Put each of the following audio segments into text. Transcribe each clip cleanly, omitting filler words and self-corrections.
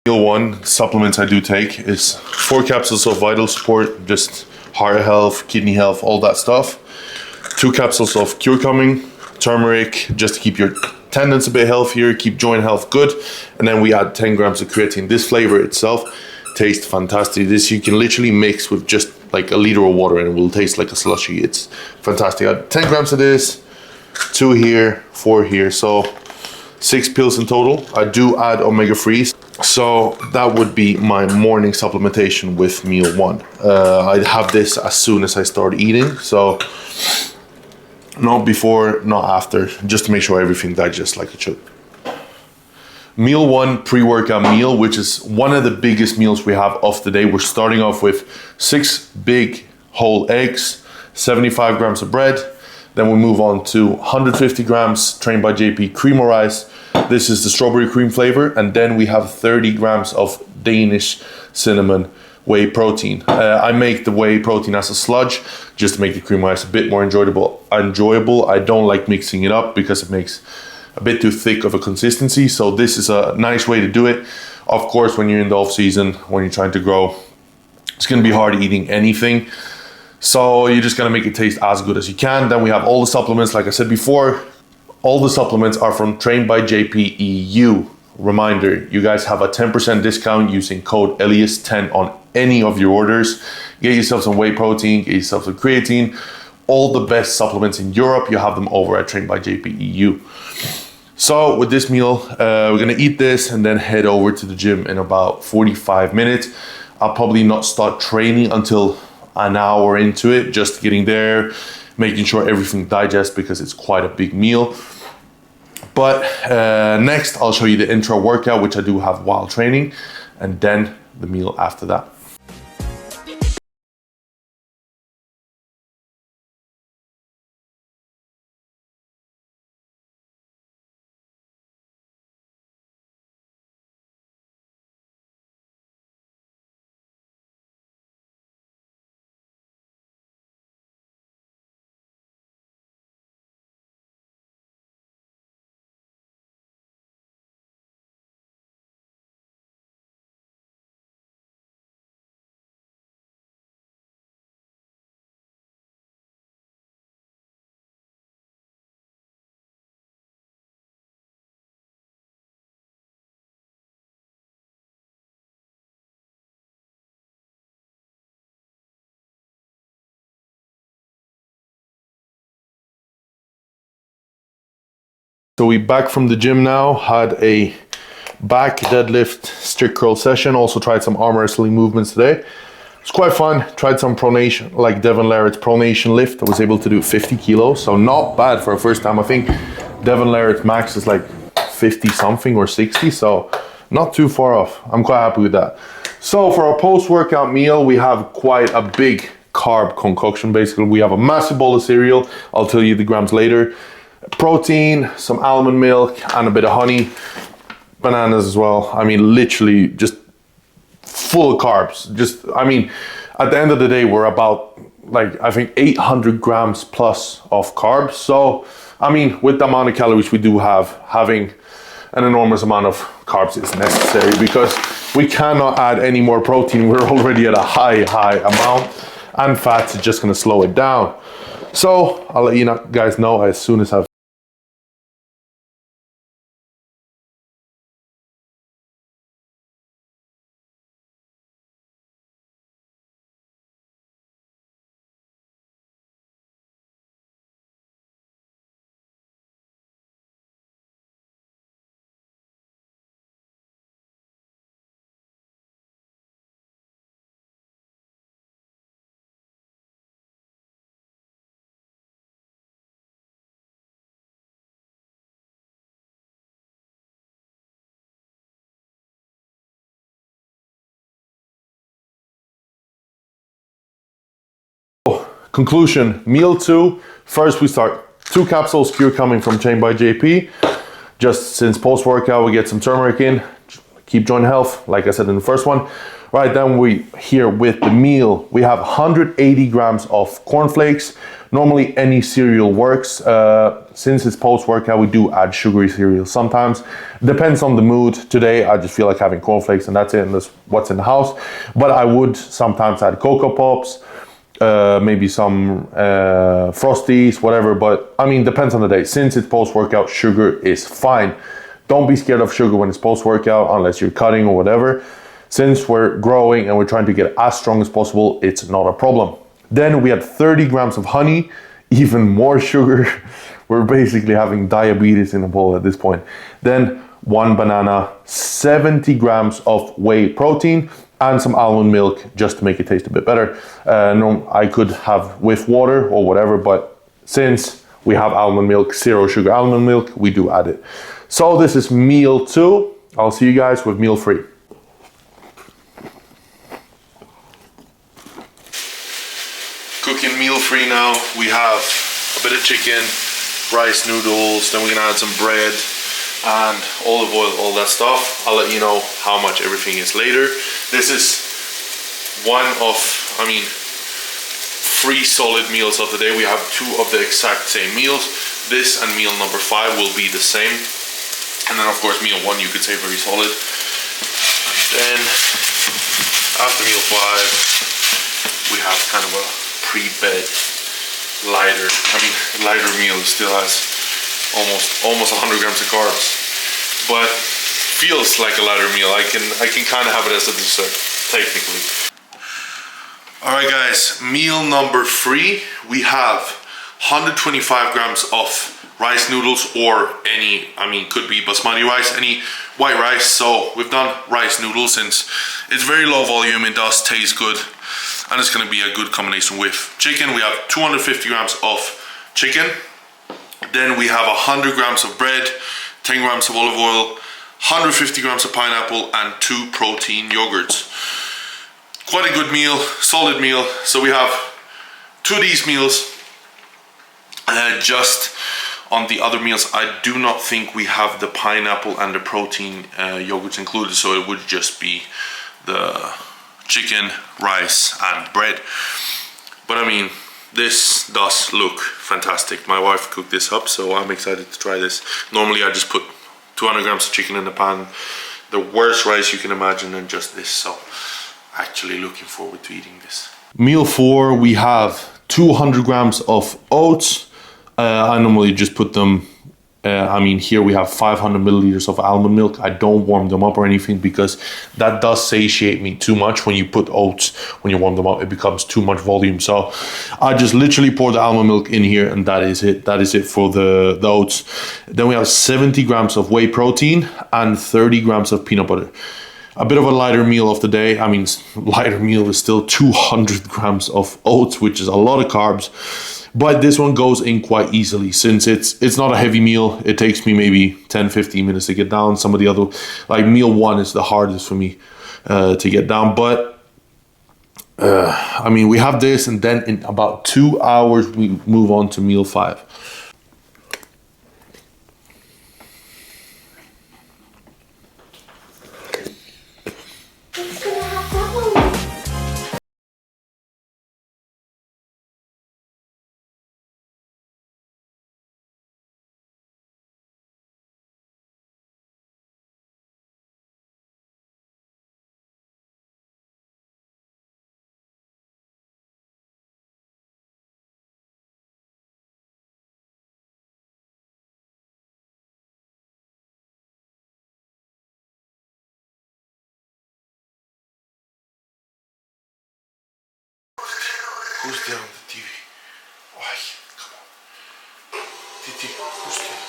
Meal 1 supplements I do take is 4 capsules of vital support, just heart health, kidney health, all that stuff. 2 capsules of curcumin, turmeric, just to keep your tendons a bit healthier, keep joint health good. And then we add 10 grams of creatine. This flavor itself tastes fantastic. This you can literally mix with just like a liter of water and it will taste like a slushy. It's fantastic. I add 10 grams of this, 2 here, 4 here. So 6 pills in total. I do add omega-3s. So that would be my morning supplementation with meal 1. I have this as soon as I start eating. So not before, not after, just to make sure everything digests like it should. Meal 1 pre-workout meal, which is one of the biggest meals we have of the day. We're starting off with 6 big whole eggs, 75 grams of bread. Then we move on to 150 grams Trained by JP cream of rice. This is the strawberry cream flavor. And then we have 30 grams of Danish cinnamon whey protein. I make the whey protein as a sludge just to make the cream of rice a bit more enjoyable. I don't like mixing it up because it makes a bit too thick of a consistency. So this is a nice way to do it. Of course, when you're in the off season, when you're trying to grow, it's gonna be hard eating anything. So you're just gonna make it taste as good as you can. Then we have all the supplements, like I said before. All the supplements are from Trained by JP EU. Reminder, you guys have a 10% discount using code Elias10 on any of your orders. Get yourself some whey protein, get yourself some creatine. All the best supplements in Europe, you have them over at Trained by JP EU. So with this meal, we're gonna eat this and then head over to the gym in about 45 minutes. I'll probably not start training until an hour into it, just getting there, making sure everything digests because it's quite a big meal. But next I'll show you the intro workout, which I do have while training, and then the meal after that. So we back from the gym now, had a back deadlift strict curl session, also tried some arm wrestling movements today. It's quite fun, tried some pronation, like Devon Larratt's pronation lift. I was able to do 50 kilos, so not bad for a first time. I think Devon Larratt's max is like 50 something or 60, so not too far off. I'm quite happy with that. So for our post-workout meal, we have quite a big carb concoction. Basically, we have a massive bowl of cereal. I'll tell you the grams later. Protein, some almond milk, and a bit of honey. Bananas as well. I mean, literally just full of carbs. Just, I mean, at the end of the day, we're about like, I think 800 grams plus of carbs. So, I mean, with the amount of calories we do have, having an enormous amount of carbs is necessary because we cannot add any more protein. We're already at a high amount, and fats is just gonna slow it down. So I'll let you guys know as soon as I've conclusion, meal 2. First we start 2 capsules curcumin from Trained by JP. Just since post-workout we get some turmeric in, keep joint health, like I said in the first one. Right, then we here with the meal, we have 180 grams of cornflakes. Normally any cereal works. Since it's post-workout, we do add sugary cereal sometimes. Depends on the mood. Today, I just feel like having cornflakes and that's it, and that's what's in the house. But I would sometimes add Cocoa Pops, maybe some Frosties, whatever. But I mean, depends on the day. Since it's post-workout, sugar is fine. Don't be scared of sugar when it's post-workout unless you're cutting or whatever. Since we're growing and we're trying to get as strong as possible, it's not a problem. Then we had 30 grams of honey, even more sugar. We're basically having diabetes in a bowl at this point. Then 1 banana, 70 grams of whey protein, and some almond milk just to make it taste a bit better. I could have with water or whatever, but since we have almond milk, 0 sugar almond milk, we do add it. So this is meal 2. I'll see you guys with meal 3. Cooking meal 3 now. We have a bit of chicken, rice noodles, then we're gonna add some bread and olive oil, all that stuff. I'll let you know how much everything is later. This is one of, 3 solid meals of the day. We have 2 of the exact same meals. This and meal number 5 will be the same. And then of course meal 1 you could say very solid. And then after meal 5, we have kind of a pre-bed lighter meal. Still has almost 100 grams of carbs, but feels like a lighter meal. I can kind of have it as a dessert technically. All right guys, meal number 3, we have 125 grams of rice noodles, or any, could be basmati rice, any white rice. So we've done rice noodles since it's very low volume, it does taste good. And it's gonna be a good combination with chicken. We have 250 grams of chicken. Then we have 100 grams of bread, 10 grams of olive oil, 150 grams of pineapple, and 2 protein yogurts. Quite a good meal, solid meal. So we have 2 of these meals. Just on the other meals, I do not think we have the pineapple and the protein yogurts included. So it would just be the chicken, rice, and bread. But this does look fantastic. My wife cooked this up, so I'm excited to try this. Normally I just put 200 grams of chicken in the pan, the worst rice you can imagine, and just this. So actually looking forward to eating this. Meal 4, we have 200 grams of oats. I normally just put them, here we have 500 milliliters of almond milk. I don't warm them up or anything because that does satiate me too much. When you put oats, when you warm them up, it becomes too much volume. So I just literally pour the almond milk in here, and that is it. That is it for the oats. Then we have 70 grams of whey protein and 30 grams of peanut butter. A bit of a lighter meal of the day. Lighter meal is still 200 grams of oats, which is a lot of carbs. But this one goes in quite easily since it's not a heavy meal. It takes me maybe 10-15 minutes to get down. Some of the other, like meal 1 is the hardest for me to get down. But we have this, and then in about 2 hours we move on to meal 5. Who's there on the TV? Why? Come on. Titi, who's there?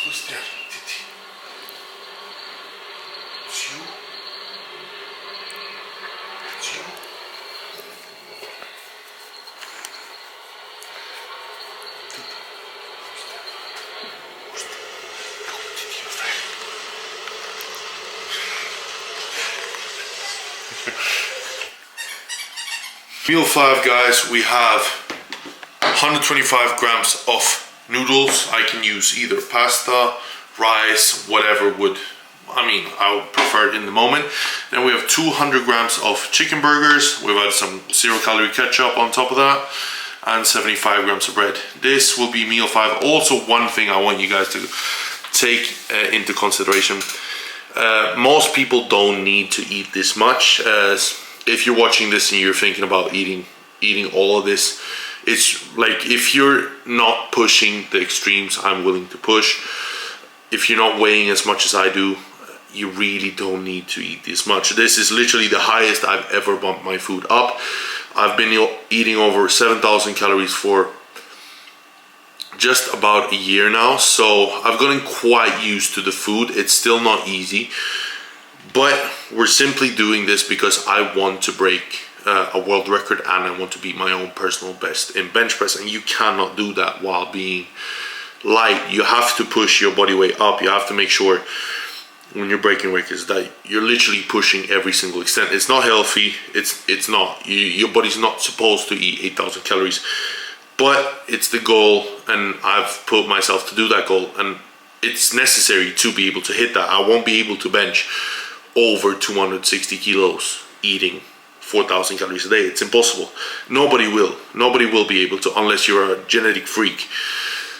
Who's there, Titi? It's you? It's you? Titi, who's there? Who's there? Come on, Titi, your friend. Meal 5, guys, we have 125 grams of noodles. I can use either pasta, rice, whatever would I mean, I would prefer it in the moment. Then we have 200 grams of chicken burgers. We've added some 0-calorie ketchup on top of that, and 75 grams of bread. This will be meal 5. Also, one thing I want you guys to take into consideration. Most people don't need to eat this much. If you're watching this and you're thinking about eating all of this, it's like, if you're not pushing the extremes I'm willing to push, if you're not weighing as much as I do, you really don't need to eat this much. This is literally the highest I've ever bumped my food up. I've been eating over 7,000 calories for just about a year now, so I've gotten quite used to the food. It's still not easy, but we're simply doing this because I want to break a world record, and I want to beat my own personal best in bench press, and you cannot do that while being light. You have to push your body weight up. You have to make sure when you're breaking records that you're literally pushing every single extent. It's not healthy. It's not. Your body's not supposed to eat 8,000 calories, but it's the goal, and I've put myself to do that goal, and it's necessary to be able to hit that. I won't be able to bench over 260 kilos eating 4,000 calories a day. It's impossible. Nobody will be able to, unless you're a genetic freak.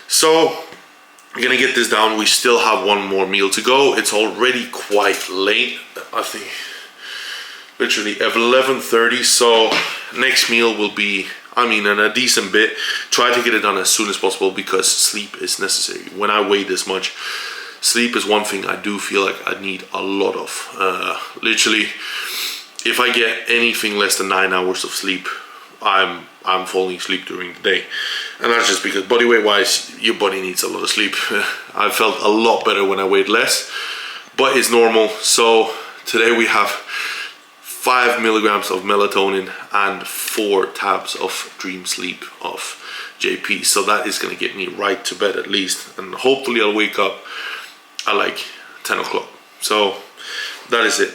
So I'm gonna get this down. We still have one more meal to go. It's already quite late. I think literally at 11:30. So next meal will be, I mean, in a decent bit. Try to get it done as soon as possible because sleep is necessary. When I weigh this much, sleep is one thing I do feel like I need a lot of. Literally, if I get anything less than 9 hours of sleep, I'm falling asleep during the day. And that's just because body weight wise, your body needs a lot of sleep. I felt a lot better when I weighed less, but it's normal. So today we have 5 milligrams of melatonin and 4 tabs of dream sleep of JP. So that is gonna get me right to bed at least. And hopefully I'll wake up at like 10 o'clock. So that is it.